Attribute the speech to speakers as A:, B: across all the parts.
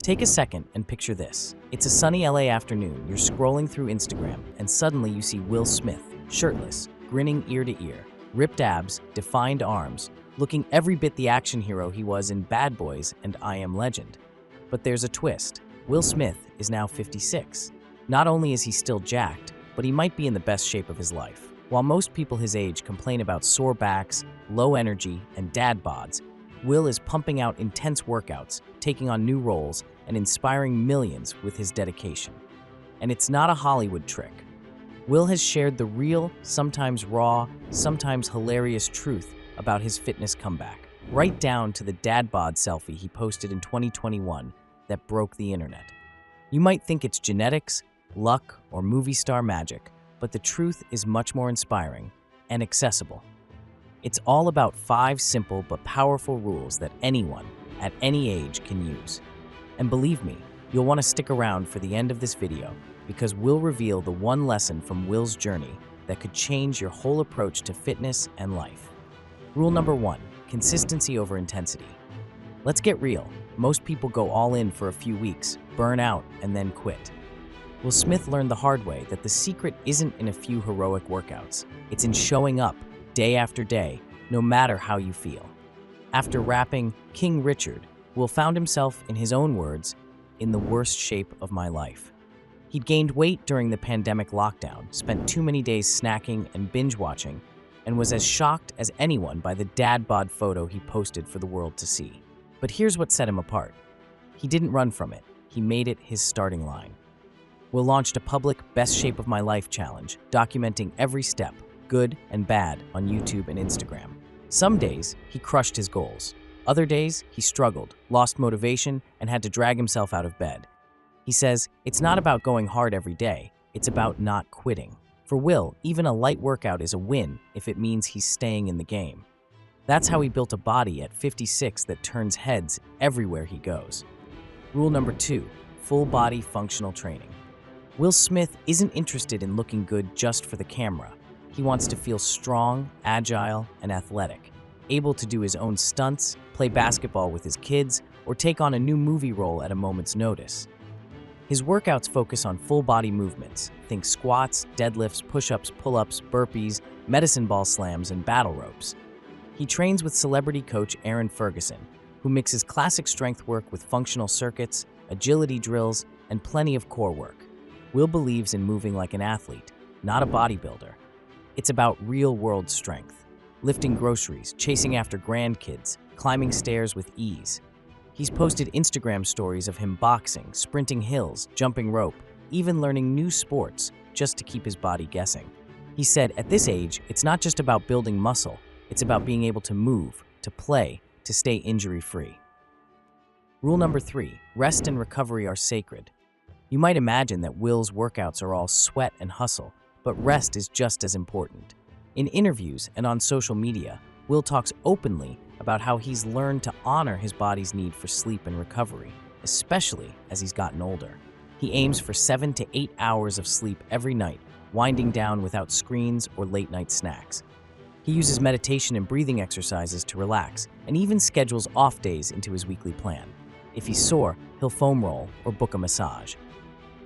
A: Take a second and picture this. It's a sunny LA afternoon. You're scrolling through Instagram, and suddenly you see Will Smith, shirtless, grinning ear to ear, ripped abs, defined arms, looking every bit the action hero he was in Bad Boys and I Am Legend. But there's a twist. Will Smith is now 56. Not only is he still jacked, but he might be in the best shape of his life. While most people his age complain about sore backs, low energy, and dad bods, Will is pumping out intense workouts, taking on new roles, and inspiring millions with his dedication. And it's not a Hollywood trick. Will has shared the real, sometimes raw, sometimes hilarious truth about his fitness comeback, right down to the dad bod selfie he posted in 2021 that broke the internet. You might think it's genetics, luck, or movie star magic, but the truth is much more inspiring and accessible. It's all about 5 simple but powerful rules that anyone, at any age, can use. And believe me, you'll want to stick around for the end of this video because we'll reveal the one lesson from Will's journey that could change your whole approach to fitness and life. Rule number 1, consistency over intensity. Let's get real. Most people go all in for a few weeks, burn out, and then quit. Will Smith learned the hard way that the secret isn't in a few heroic workouts. It's in showing up day after day, no matter how you feel. After rapping King Richard, Will found himself, in his own words, in the worst shape of my life. He'd gained weight during the pandemic lockdown, spent too many days snacking and binge-watching, and was as shocked as anyone by the dad bod photo he posted for the world to see. But here's what set him apart. He didn't run from it. He made it his starting line. Will launched a public Best Shape of My Life challenge, documenting every step, good and bad, on YouTube and Instagram. Some days, he crushed his goals. Other days, he struggled, lost motivation, and had to drag himself out of bed. He says, it's not about going hard every day, it's about not quitting. For Will, even a light workout is a win if it means he's staying in the game. That's how he built a body at 56 that turns heads everywhere he goes. Rule number 2, full body functional training. Will Smith isn't interested in looking good just for the camera. He wants to feel strong, agile, and athletic, able to do his own stunts, play basketball with his kids, or take on a new movie role at a moment's notice. His workouts focus on full-body movements. Think squats, deadlifts, push-ups, pull-ups, burpees, medicine ball slams, and battle ropes. He trains with celebrity coach Aaron Ferguson, who mixes classic strength work with functional circuits, agility drills, and plenty of core work. Will believes in moving like an athlete, not a bodybuilder. It's about real-world strength, lifting groceries, chasing after grandkids, climbing stairs with ease. He's posted Instagram stories of him boxing, sprinting hills, jumping rope, even learning new sports just to keep his body guessing. He said, at this age, it's not just about building muscle, it's about being able to move, to play, to stay injury-free. Rule number 3, rest and recovery are sacred. You might imagine that Will's workouts are all sweat and hustle, but rest is just as important. In interviews and on social media, Will talks openly about how he's learned to honor his body's need for sleep and recovery, especially as he's gotten older. He aims for 7 to 8 hours of sleep every night, winding down without screens or late-night snacks. He uses meditation and breathing exercises to relax, and even schedules off days into his weekly plan. If he's sore, he'll foam roll or book a massage.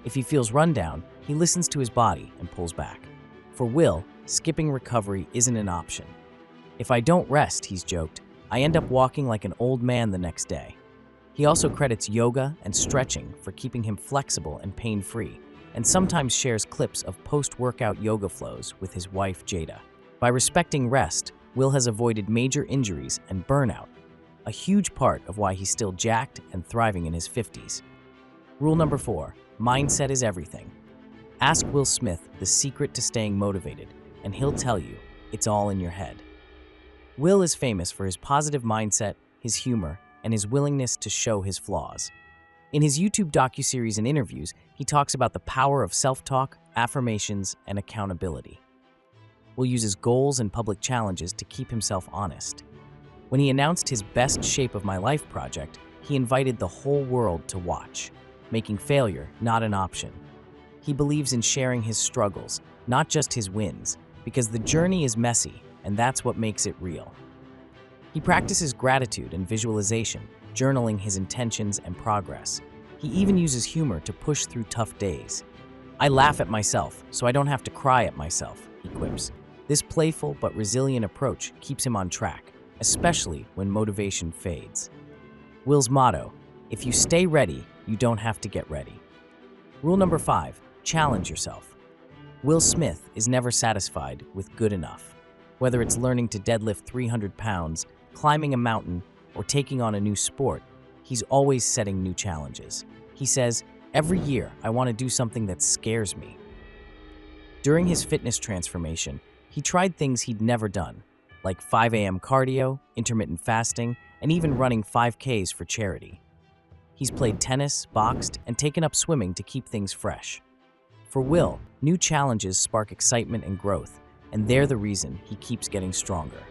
A: If he feels run down, he listens to his body and pulls back. For Will, skipping recovery isn't an option. If I don't rest, he's joked, I end up walking like an old man the next day. He also credits yoga and stretching for keeping him flexible and pain-free, and sometimes shares clips of post-workout yoga flows with his wife, Jada. By respecting rest, Will has avoided major injuries and burnout, a huge part of why he's still jacked and thriving in his 50s. Rule number 4, mindset is everything. Ask Will Smith the secret to staying motivated, and he'll tell you it's all in your head. Will is famous for his positive mindset, his humor, and his willingness to show his flaws. In his YouTube docuseries and interviews, he talks about the power of self-talk, affirmations, and accountability. Will uses goals and public challenges to keep himself honest. When he announced his Best Shape of My Life project, he invited the whole world to watch, making failure not an option. He believes in sharing his struggles, not just his wins, because the journey is messy, and that's what makes it real. He practices gratitude and visualization, journaling his intentions and progress. He even uses humor to push through tough days. "I laugh at myself, so I don't have to cry at myself," he quips. This playful but resilient approach keeps him on track, especially when motivation fades. Will's motto: if you stay ready, you don't have to get ready. Rule number 5, challenge yourself. Will Smith is never satisfied with good enough. Whether it's learning to deadlift 300 pounds, climbing a mountain, or taking on a new sport, he's always setting new challenges. He says, "Every year, I want to do something that scares me." During his fitness transformation, he tried things he'd never done, like 5 a.m. cardio, intermittent fasting, and even running 5Ks for charity. He's played tennis, boxed, and taken up swimming to keep things fresh. For Will, new challenges spark excitement and growth, and they're the reason he keeps getting stronger.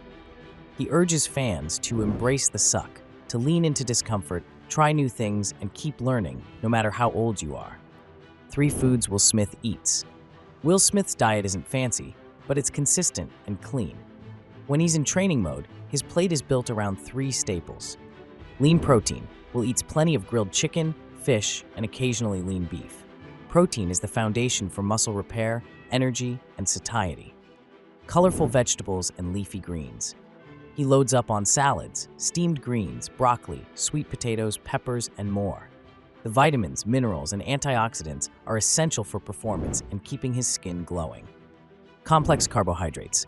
A: He urges fans to embrace the suck, to lean into discomfort, try new things, and keep learning, no matter how old you are. 3 foods Will Smith eats. Will Smith's diet isn't fancy, but it's consistent and clean. When he's in training mode, his plate is built around 3 staples. Lean protein. Will eats plenty of grilled chicken, fish, and occasionally lean beef. Protein is the foundation for muscle repair, energy, and satiety. Colorful vegetables and leafy greens. He loads up on salads, steamed greens, broccoli, sweet potatoes, peppers, and more. The vitamins, minerals, and antioxidants are essential for performance and keeping his skin glowing. Complex carbohydrates.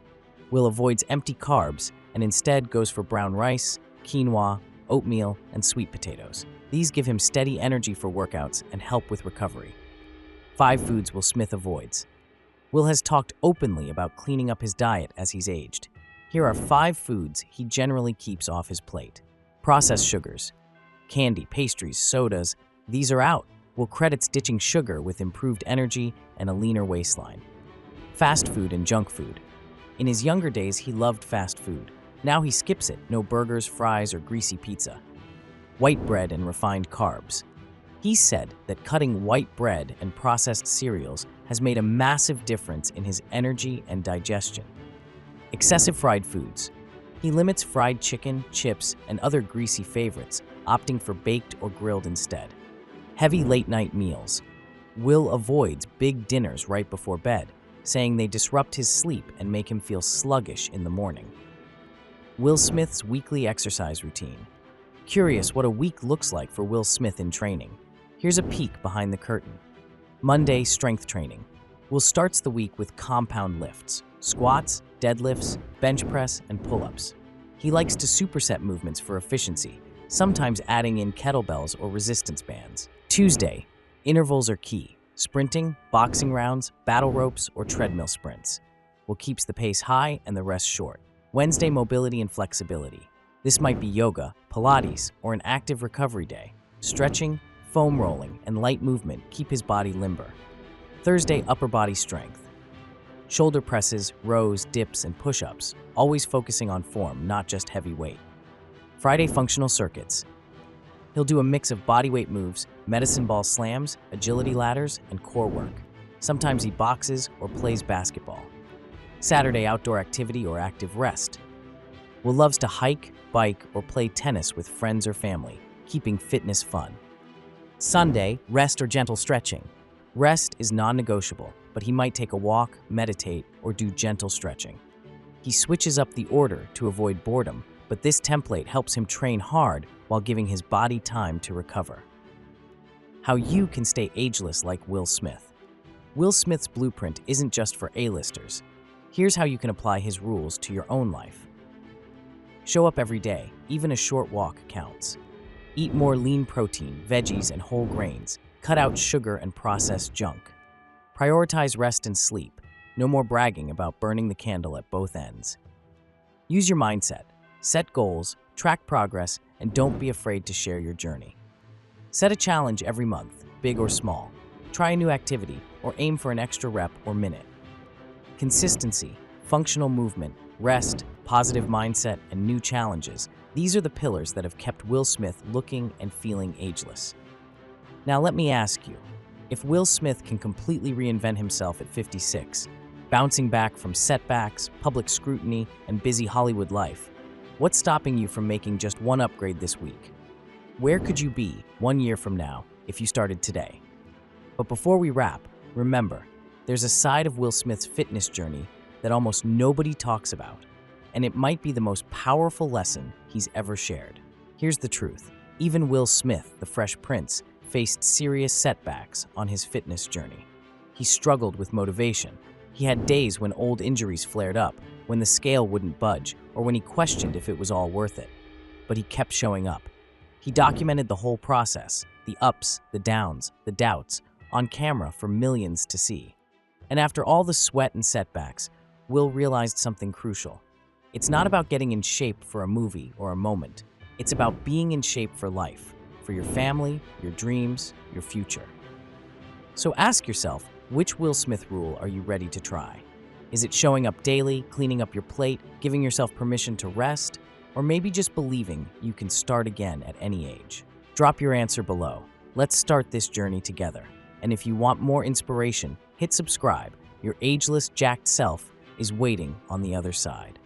A: Will avoids empty carbs and instead goes for brown rice, quinoa, oatmeal, and sweet potatoes. These give him steady energy for workouts and help with recovery. 5 foods Will Smith avoids. Will has talked openly about cleaning up his diet as he's aged. Here are 5 foods he generally keeps off his plate. Processed sugars. Candy, pastries, sodas, these are out. Will credits ditching sugar with improved energy and a leaner waistline. Fast food and junk food. In his younger days, he loved fast food. Now he skips it, no burgers, fries, or greasy pizza. White bread and refined carbs. He said that cutting white bread and processed cereals has made a massive difference in his energy and digestion. Excessive fried foods. He limits fried chicken, chips, and other greasy favorites, opting for baked or grilled instead. Heavy late-night meals. Will avoids big dinners right before bed, saying they disrupt his sleep and make him feel sluggish in the morning. Will Smith's weekly exercise routine. Curious what a week looks like for Will Smith in training? Here's a peek behind the curtain. Monday, strength training. Will starts the week with compound lifts, squats, deadlifts, bench press, and pull-ups. He likes to superset movements for efficiency, sometimes adding in kettlebells or resistance bands. Tuesday, intervals are key. Sprinting, boxing rounds, battle ropes, or treadmill sprints. Will keeps the pace high and the rest short. Wednesday, mobility and flexibility. This might be yoga, Pilates, or an active recovery day. Stretching, foam rolling, and light movement keep his body limber. Thursday, upper body strength. Shoulder presses, rows, dips, and push-ups, always focusing on form, not just heavy weight. Friday, functional circuits. He'll do a mix of bodyweight moves, medicine ball slams, agility ladders, and core work. Sometimes he boxes or plays basketball. Saturday, outdoor activity or active rest. Will loves to hike, bike, or play tennis with friends or family, keeping fitness fun. Sunday, rest or gentle stretching. Rest is non-negotiable, but he might take a walk, meditate, or do gentle stretching. He switches up the order to avoid boredom, but this template helps him train hard while giving his body time to recover. How you can stay ageless like Will Smith. Will Smith's blueprint isn't just for A-listers. Here's how you can apply his rules to your own life. Show up every day, even a short walk counts. Eat more lean protein, veggies, and whole grains. Cut out sugar and processed junk. Prioritize rest and sleep. No more bragging about burning the candle at both ends. Use your mindset. Set goals, track progress, and don't be afraid to share your journey. Set a challenge every month, big or small. Try a new activity or aim for an extra rep or minute. Consistency, functional movement, rest, positive mindset, and new challenges. These are the pillars that have kept Will Smith looking and feeling ageless. Now let me ask you, if Will Smith can completely reinvent himself at 56, bouncing back from setbacks, public scrutiny, and busy Hollywood life, what's stopping you from making just one upgrade this week? Where could you be 1 year from now if you started today. But before we wrap, remember, there's a side of Will Smith's fitness journey that almost nobody talks about, and it might be the most powerful lesson he's ever shared. Here's the truth. Even Will Smith, the Fresh Prince, faced serious setbacks on his fitness journey. He struggled with motivation. He had days when old injuries flared up, when the scale wouldn't budge, or when he questioned if it was all worth it. But he kept showing up. He documented the whole process, the ups, the downs, the doubts, on camera for millions to see. And after all the sweat and setbacks, Will realized something crucial. It's not about getting in shape for a movie or a moment. It's about being in shape for life, for your family, your dreams, your future. So ask yourself, which Will Smith rule are you ready to try? Is it showing up daily, cleaning up your plate, giving yourself permission to rest, or maybe just believing you can start again at any age? Drop your answer below. Let's start this journey together. And if you want more inspiration, hit subscribe. Your ageless, jacked self is waiting on the other side.